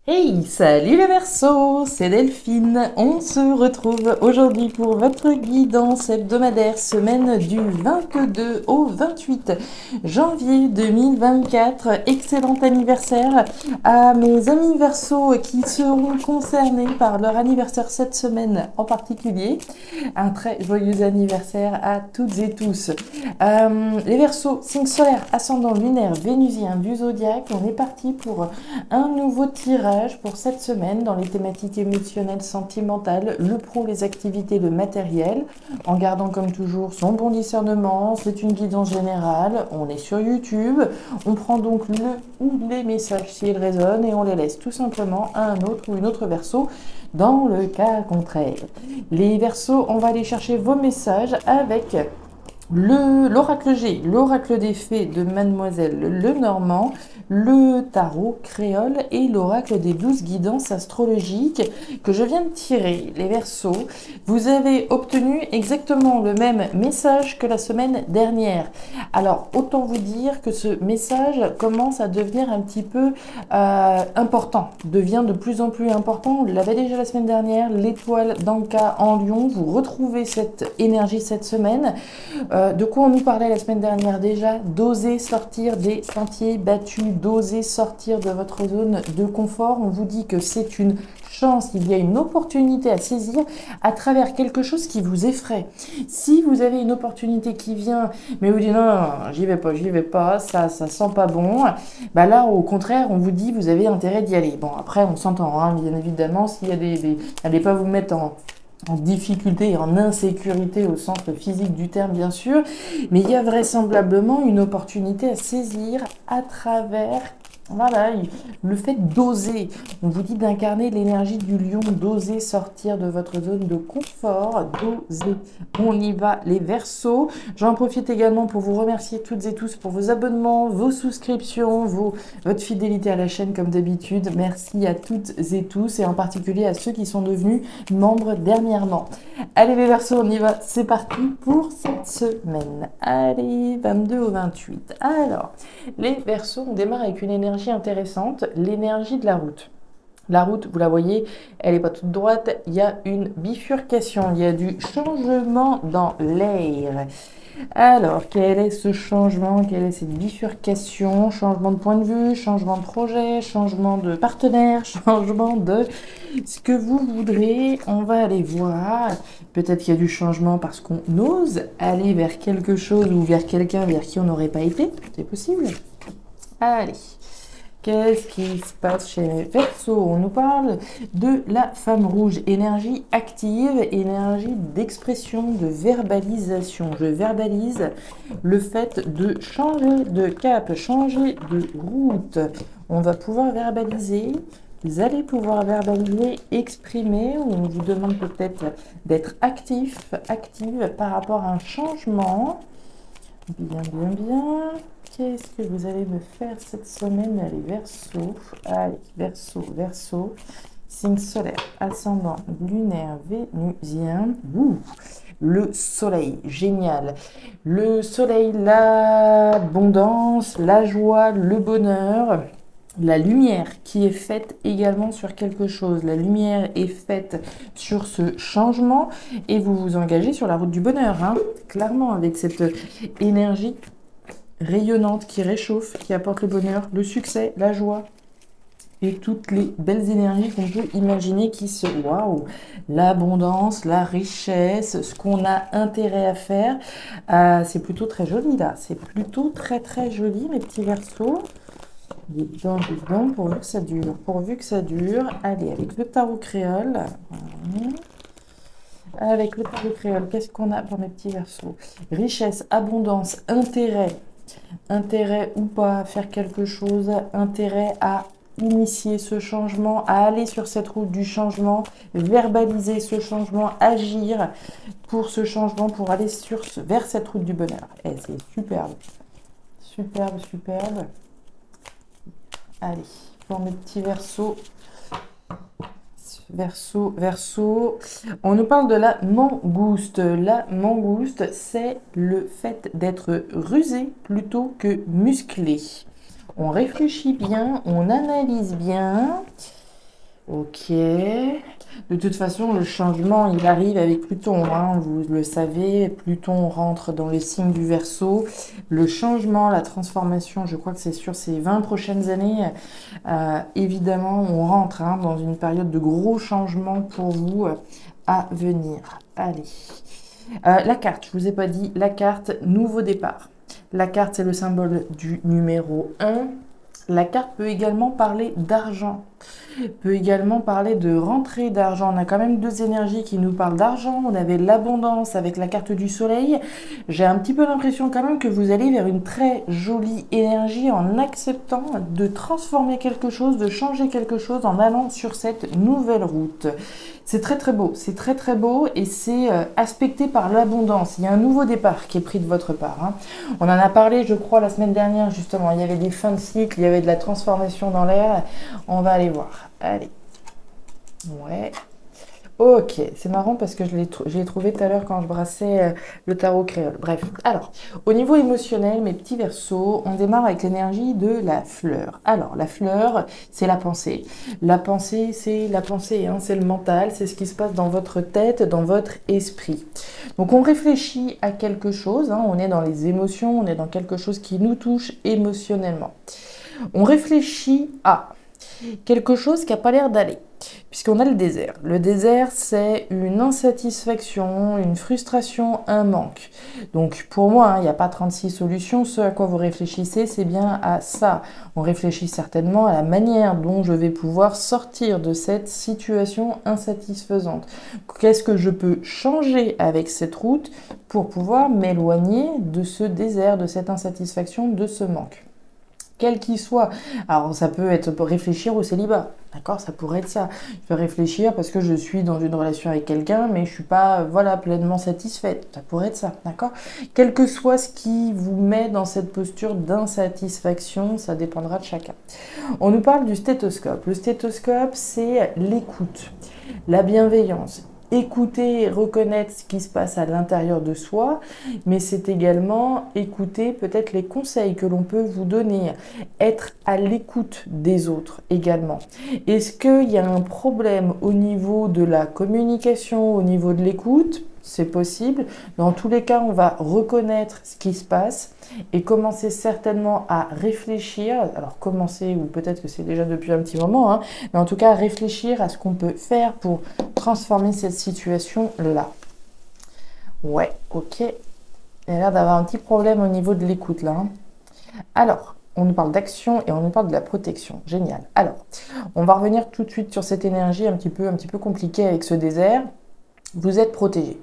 Hey, salut les Verseaux, c'est Delphine. On se retrouve aujourd'hui pour votre guidance hebdomadaire semaine du 22 au 28 janvier 2024. Excellent anniversaire à mes amis Verseaux qui seront concernés par leur anniversaire cette semaine en particulier. Un très joyeux anniversaire à toutes et tous. Les Verseaux, signe solaire, ascendant lunaire, vénusien du zodiaque. On est parti pour un nouveau tirage pour cette semaine dans les thématiques émotionnelles, sentimentales, le pro, les activités, le matériel, en gardant comme toujours son bon discernement. C'est une guidance générale, on est sur YouTube, on prend donc le ou les messages s'ils résonnent et on les laisse tout simplement à un autre ou une autre Verseau dans le cas contraire. Les Verseaux, on va aller chercher vos messages avec l'oracle G, l'oracle des fées de Mademoiselle Lenormand, le tarot créole et l'oracle des 12 guidances astrologiques que je viens de tirer. Les Verseaux, vous avez obtenu exactement le même message que la semaine dernière. Alors, autant vous dire que ce message commence à devenir un petit peu important, devient de plus en plus important. On l'avait déjà la semaine dernière, l'étoile d'Anka en Lion, vous retrouvez cette énergie cette semaine. De quoi on nous parlait la semaine dernière déjà? D'oser sortir des sentiers battus, d'oser sortir de votre zone de confort. On vous dit que c'est une chance, il y a une opportunité à saisir à travers quelque chose qui vous effraie. Si vous avez une opportunité qui vient, mais vous dites non, non, j'y vais pas, ça sent pas bon, bah là au contraire on vous dit vous avez intérêt d'y aller. Bon après on s'entend, hein, bien évidemment, s'il y a allez pas vous mettre en difficulté et en insécurité au sens physique du terme bien sûr, mais il y a vraisemblablement une opportunité à saisir à travers le fait d'oser. On vous dit d'incarner l'énergie du lion, d'oser sortir de votre zone de confort, d'oser. On y va les Verseaux. J'en profite également pour vous remercier toutes et tous pour vos abonnements, vos souscriptions, votre fidélité à la chaîne comme d'habitude. Merci à toutes et tous et en particulier à ceux qui sont devenus membres dernièrement. Allez les Verseaux, on y va. C'est parti pour cette semaine. Allez, 22 au 28. Alors, les Verseaux, on démarre avec une énergie intéressante, l'énergie de la route. La route, vous la voyez, elle n'est pas toute droite, il y a une bifurcation, il y a du changement dans l'air. Alors, quel est ce changement? Quelle est cette bifurcation? Changement de point de vue, changement de projet, changement de partenaire, changement de ce que vous voudrez. On va aller voir. Peut-être qu'il y a du changement parce qu'on ose aller vers quelque chose ou vers quelqu'un vers qui on n'aurait pas été. C'est possible. Allez. Qu'est-ce qui se passe chez les Verseaux? On nous parle de la femme rouge, énergie active, énergie d'expression, de verbalisation. Je verbalise le fait de changer de cap, changer de route. On va pouvoir verbaliser. Vous allez pouvoir verbaliser, exprimer, ou on vous demande peut-être d'être actif, active par rapport à un changement. Bien, bien, bien. Qu'est-ce que vous allez me faire cette semaine, les Verseaux? Allez, Verseau, signe solaire, ascendant, lunaire, vénusien. Le soleil, génial. Le soleil, l'abondance, la joie, le bonheur. La lumière qui est faite également sur quelque chose. La lumière est faite sur ce changement et vous vous engagez sur la route du bonheur, hein, clairement, avec cette énergie rayonnante qui réchauffe, qui apporte le bonheur, le succès, la joie et toutes les belles énergies qu'on peut imaginer qui se... Waouh! L'abondance, la richesse, ce qu'on a intérêt à faire, c'est plutôt très joli là. C'est plutôt très très joli mes petits Verseaux. Dedans, pourvu que ça dure. Pourvu que ça dure. Allez, avec le tarot créole. Avec le tarot créole, qu'est-ce qu'on a pour mes petits Verseaux? Richesse, abondance, intérêt. Intérêt ou pas à faire quelque chose. Intérêt à initier ce changement, à aller sur cette route du changement, verbaliser ce changement, agir pour ce changement, pour aller vers cette route du bonheur. Et c'est superbe. Superbe, superbe. Allez, pour mes petits Verseaux. Verseau. On nous parle de la mangouste. La mangouste, c'est le fait d'être rusé plutôt que musclé. On réfléchit bien, on analyse bien. Ok. De toute façon, le changement, il arrive avec Pluton, hein, vous le savez. Pluton rentre dans le signe du Verseau. Le changement, la transformation, je crois que c'est sur ces 20 prochaines années. Évidemment, on rentre hein, dans une période de gros changements pour vous à venir. Allez. La carte, je vous ai pas dit, la carte nouveau départ. La carte, c'est le symbole du numéro 1. La carte peut également parler d'argent, peut également parler de rentrée d'argent. On a quand même deux énergies qui nous parlent d'argent. On avait l'abondance avec la carte du soleil. J'ai un petit peu l'impression quand même que vous allez vers une très jolie énergie en acceptant de transformer quelque chose, de changer quelque chose en allant sur cette nouvelle route. C'est très très beau, c'est très très beau et c'est aspecté par l'abondance. Il y a un nouveau départ qui est pris de votre part. Hein. On en a parlé, je crois, la semaine dernière justement. Il y avait des fins de cycle, il y avait de la transformation dans l'air. On va aller voir. Allez. Ouais. Ok, c'est marrant parce que je l'ai trouvé tout à l'heure quand je brassais le tarot créole. Bref, alors, au niveau émotionnel, mes petits versos, on démarre avec l'énergie de la fleur. Alors, la fleur, c'est la pensée. La pensée, c'est la pensée, hein, c'est le mental, c'est ce qui se passe dans votre tête, dans votre esprit. Donc, on réfléchit à quelque chose, hein, on est dans les émotions, on est dans quelque chose qui nous touche émotionnellement. On réfléchit à quelque chose qui n'a pas l'air d'aller. Puisqu'on a le désert. Le désert, c'est une insatisfaction, une frustration, un manque. Donc pour moi, il n'y a pas 36 solutions. Ce à quoi vous réfléchissez, c'est bien à ça. On réfléchit certainement à la manière dont je vais pouvoir sortir de cette situation insatisfaisante. Qu'est-ce que je peux changer avec cette route pour pouvoir m'éloigner de ce désert, de cette insatisfaction, de ce manque ? Quel qu'il soit. Alors, ça peut être pour réfléchir au célibat. D'accord, ça pourrait être ça. Je peux réfléchir parce que je suis dans une relation avec quelqu'un, mais je suis pas, voilà, pleinement satisfaite. Ça pourrait être ça, d'accord? Quel que soit ce qui vous met dans cette posture d'insatisfaction, ça dépendra de chacun. On nous parle du stéthoscope. Le stéthoscope, c'est l'écoute, la bienveillance. Écouter, reconnaître ce qui se passe à l'intérieur de soi, mais c'est également écouter peut-être les conseils que l'on peut vous donner, être à l'écoute des autres également. Est-ce qu'il y a un problème au niveau de la communication, au niveau de l'écoute ? C'est possible. Dans tous les cas, on va reconnaître ce qui se passe et commencer certainement à réfléchir. Alors commencer, ou peut-être que c'est déjà depuis un petit moment, hein, mais en tout cas réfléchir à ce qu'on peut faire pour transformer cette situation-là. Ouais, ok. Il y a l'air d'avoir un petit problème au niveau de l'écoute là. Hein. Alors, on nous parle d'action et on nous parle de la protection. Génial. Alors, on va revenir tout de suite sur cette énergie un petit peu compliquée avec ce désert. Vous êtes protégé.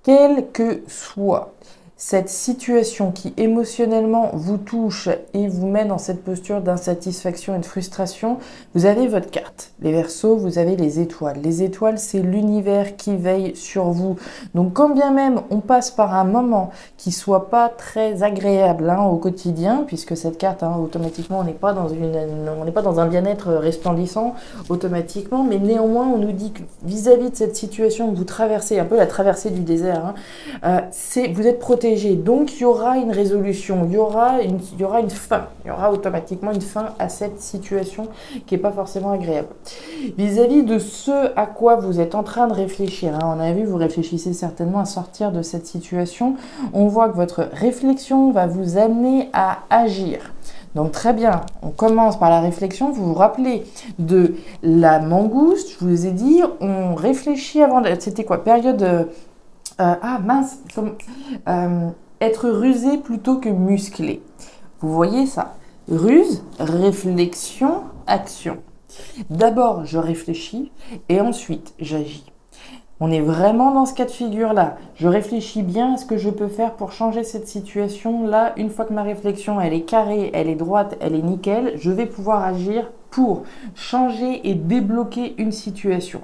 Quelle que soit cette situation qui émotionnellement vous touche et vous met dans cette posture d'insatisfaction et de frustration, vous avez votre carte. Les Verseaux, vous avez les étoiles. Les étoiles, c'est l'univers qui veille sur vous. Donc quand bien même on passe par un moment qui soit pas très agréable hein, au quotidien, puisque cette carte, hein, automatiquement, on n'est pas dans un bien-être resplendissant automatiquement, mais néanmoins on nous dit que vis-à-vis de cette situation que vous traversez, un peu la traversée du désert, hein, vous êtes protégé. Donc il y aura une résolution, il y aura une fin, il y aura automatiquement une fin à cette situation qui n'est pas forcément agréable. Vis-à-vis de ce à quoi vous êtes en train de réfléchir, hein, on a vu, vous réfléchissez certainement à sortir de cette situation, on voit que votre réflexion va vous amener à agir. Donc très bien, on commence par la réflexion. Vous vous rappelez de la mangouste, je vous ai dit, on réfléchit avant, c'était quoi, période... être rusé plutôt que musclé. Vous voyez ça? Ruse, réflexion, action. D'abord, je réfléchis et ensuite, j'agis. On est vraiment dans ce cas de figure-là. Je réfléchis bien à ce que je peux faire pour changer cette situation-là. Une fois que ma réflexion, elle est carrée, elle est droite, elle est nickel, je vais pouvoir agir pour changer et débloquer une situation.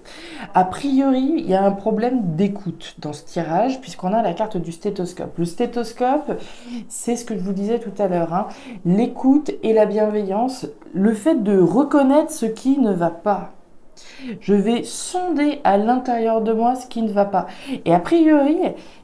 A priori, il y a un problème d'écoute dans ce tirage, puisqu'on a la carte du stéthoscope. Le stéthoscope, c'est ce que je vous disais tout à l'heure, hein. L'écoute et la bienveillance, le fait de reconnaître ce qui ne va pas. Je vais sonder à l'intérieur de moi ce qui ne va pas. Et a priori,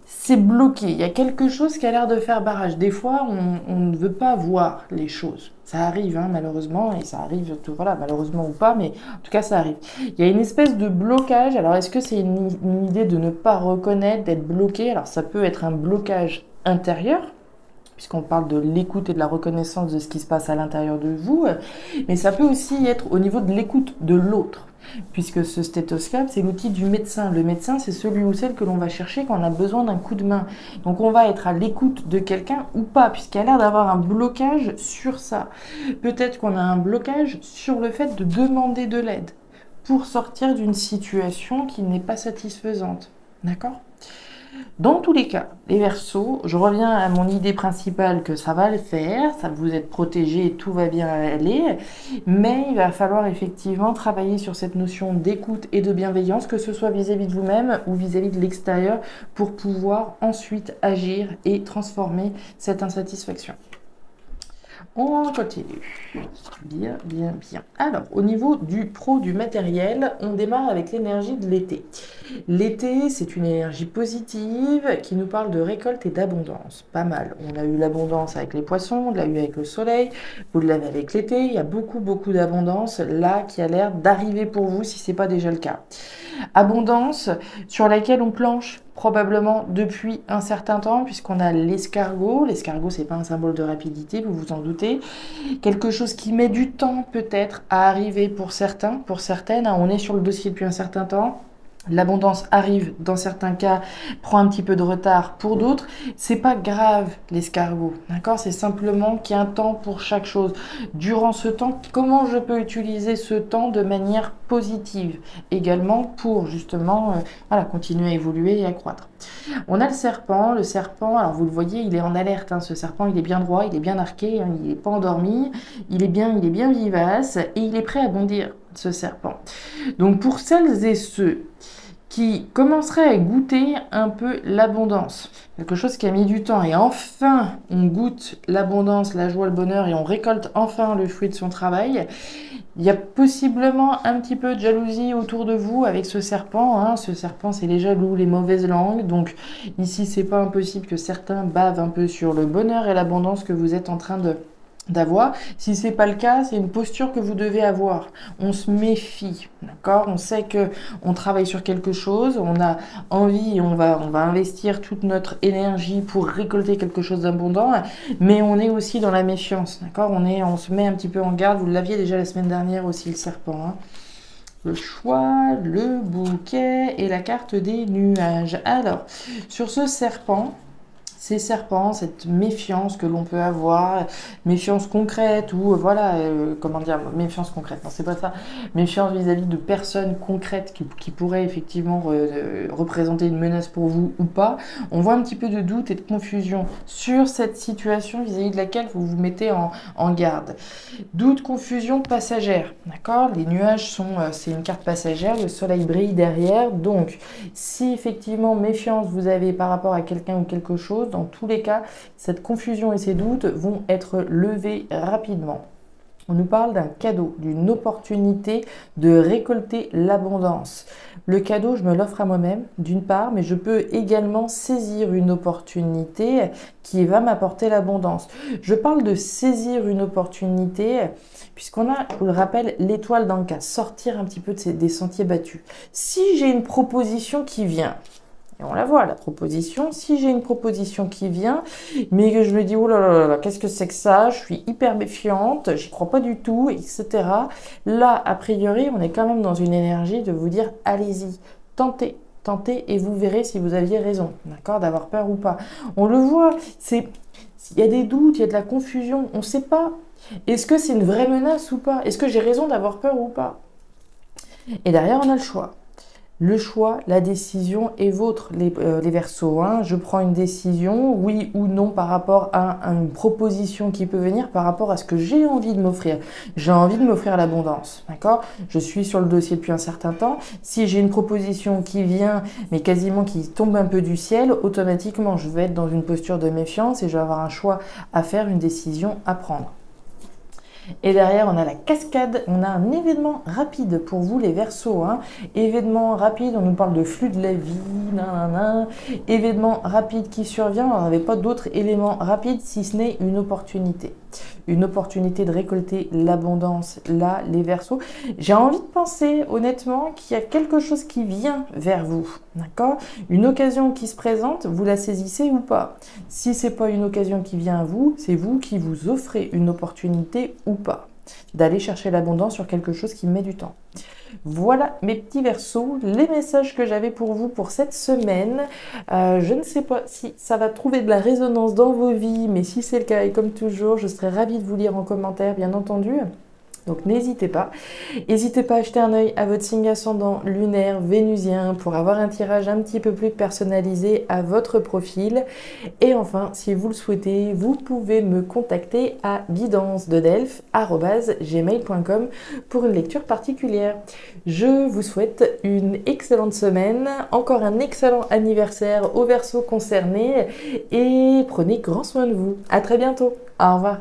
c'est bloqué. Il y a quelque chose qui a l'air de faire barrage. Des fois, on ne veut pas voir les choses. Ça arrive, hein, malheureusement, et ça arrive, voilà, malheureusement ou pas, mais en tout cas, ça arrive. Il y a une espèce de blocage. Alors, est-ce que c'est une idée de ne pas reconnaître, d'être bloqué? Alors, ça peut être un blocage intérieur, puisqu'on parle de l'écoute et de la reconnaissance de ce qui se passe à l'intérieur de vous, mais ça peut aussi être au niveau de l'écoute de l'autre, puisque ce stéthoscope, c'est l'outil du médecin. Le médecin, c'est celui ou celle que l'on va chercher quand on a besoin d'un coup de main. Donc on va être à l'écoute de quelqu'un ou pas, puisqu'il y a l'air d'avoir un blocage sur ça. Peut-être qu'on a un blocage sur le fait de demander de l'aide pour sortir d'une situation qui n'est pas satisfaisante. D'accord ? Dans tous les cas, les Verseaux, je reviens à mon idée principale que ça va le faire, ça vous êtes protégé, tout va bien aller, mais il va falloir effectivement travailler sur cette notion d'écoute et de bienveillance, que ce soit vis-à-vis de vous-même ou vis-à-vis de l'extérieur, pour pouvoir ensuite agir et transformer cette insatisfaction. On continue. Bien, bien, bien. Alors, au niveau du du matériel, on démarre avec l'énergie de l'été. L'été, c'est une énergie positive qui nous parle de récolte et d'abondance. Pas mal. On a eu l'abondance avec les poissons, on l'a eu avec le soleil, vous l'avez avec l'été. Il y a beaucoup, beaucoup d'abondance là qui a l'air d'arriver pour vous si ce n'est pas déjà le cas. Abondance sur laquelle on planche probablement depuis un certain temps, puisqu'on a l'escargot. L'escargot, c'est pas un symbole de rapidité, vous vous en doutez. Quelque chose qui met du temps peut-être à arriver pour certains, pour certaines. On est sur le dossier depuis un certain temps. L'abondance arrive dans certains cas, prend un petit peu de retard pour d'autres. C'est pas grave l'escargot, d'accord? C'est simplement qu'il y a un temps pour chaque chose. Durant ce temps, comment je peux utiliser ce temps de manière positive également pour justement voilà, continuer à évoluer et à croître. On a le serpent. Le serpent, alors vous le voyez, il est en alerte. Hein. Ce serpent, il est bien droit, il est bien arqué, hein, il n'est pas endormi, il est bien vivace et il est prêt à bondir, ce serpent. Donc pour celles et ceux qui commencerait à goûter un peu l'abondance. Quelque chose qui a mis du temps. Et enfin, on goûte l'abondance, la joie, le bonheur et on récolte enfin le fruit de son travail. Il y a possiblement un petit peu de jalousie autour de vous avec ce serpent. Hein. Ce serpent, c'est les jaloux, les mauvaises langues. Donc ici, c'est pas impossible que certains bavent un peu sur le bonheur et l'abondance que vous êtes en train d'avoir. Si c'est pas le cas, c'est une posture que vous devez avoir. On se méfie, d'accord? On sait que on travaille sur quelque chose, on a envie, on va investir toute notre énergie pour récolter quelque chose d'abondant, mais on est aussi dans la méfiance, d'accord? On se met un petit peu en garde. Vous l'aviez déjà la semaine dernière aussi, le serpent. Hein. Le choix, le bouquet et la carte des nuages. Alors, sur ce serpent, ces serpents, cette méfiance que l'on peut avoir, méfiance concrète ou voilà, comment dire, méfiance concrète, non c'est pas ça, méfiance vis-à-vis de personnes concrètes qui pourraient effectivement représenter une menace pour vous ou pas, on voit un petit peu de doute et de confusion sur cette situation vis-à-vis de laquelle vous vous mettez en garde. Doute, confusion passagère, d'accord? Les nuages c'est une carte passagère, le soleil brille derrière, donc si effectivement méfiance vous avez par rapport à quelqu'un ou quelque chose, dans tous les cas, cette confusion et ces doutes vont être levés rapidement. On nous parle d'un cadeau, d'une opportunité de récolter l'abondance. Le cadeau, je me l'offre à moi-même, d'une part, mais je peux également saisir une opportunité qui va m'apporter l'abondance. Je parle de saisir une opportunité, puisqu'on a, je vous le rappelle, l'étoile dans le cas, sortir un petit peu des sentiers battus. Si j'ai une proposition qui vient, et on la voit, la proposition. Si j'ai une proposition qui vient, mais que je me dis, oh là là, qu'est-ce que c'est que ça? Je suis hyper méfiante, j'y crois pas du tout, etc. Là, a priori, on est quand même dans une énergie de vous dire, allez-y, tentez et vous verrez si vous aviez raison, d'accord, d'avoir peur ou pas. On le voit, il y a des doutes, il y a de la confusion, on ne sait pas. Est-ce que c'est une vraie menace ou pas? Est-ce que j'ai raison d'avoir peur ou pas? Et derrière, on a le choix. Le choix, la décision est vôtre, les Verseaux. Hein. Je prends une décision, oui ou non, par rapport à une proposition qui peut venir, par rapport à ce que j'ai envie de m'offrir. J'ai envie de m'offrir l'abondance, d'accord? Je suis sur le dossier depuis un certain temps. Si j'ai une proposition qui vient, mais quasiment qui tombe un peu du ciel, automatiquement, je vais être dans une posture de méfiance et je vais avoir un choix à faire, une décision à prendre. Et derrière, on a la cascade, on a un événement rapide pour vous les Verseaux. Hein. Événement rapide, on nous parle de flux de la vie, nanana. Événement rapide qui survient, on n'avait pas d'autres éléments rapides si ce n'est une opportunité. une opportunité de récolter l'abondance. Là, les Verseaux, j'ai envie de penser honnêtement qu'il y a quelque chose qui vient vers vous, d'accord? Une occasion qui se présente, vous la saisissez ou pas? Si c'est pas une occasion qui vient à vous, c'est vous qui vous offrez une opportunité ou pas d'aller chercher l'abondance sur quelque chose qui met du temps. Voilà mes petits Verseaux, les messages que j'avais pour vous pour cette semaine. Je ne sais pas si ça va trouver de la résonance dans vos vies, mais si c'est le cas, et comme toujours, je serai ravie de vous lire en commentaire, bien entendu. Donc n'hésitez pas. N'hésitez pas à jeter un œil à votre signe ascendant lunaire vénusien pour avoir un tirage un petit peu plus personnalisé à votre profil. Et enfin, si vous le souhaitez, vous pouvez me contacter à guidancededelphes@gmail.com pour une lecture particulière. Je vous souhaite une excellente semaine, encore un excellent anniversaire aux Verseaux concernés et prenez grand soin de vous. À très bientôt. Au revoir.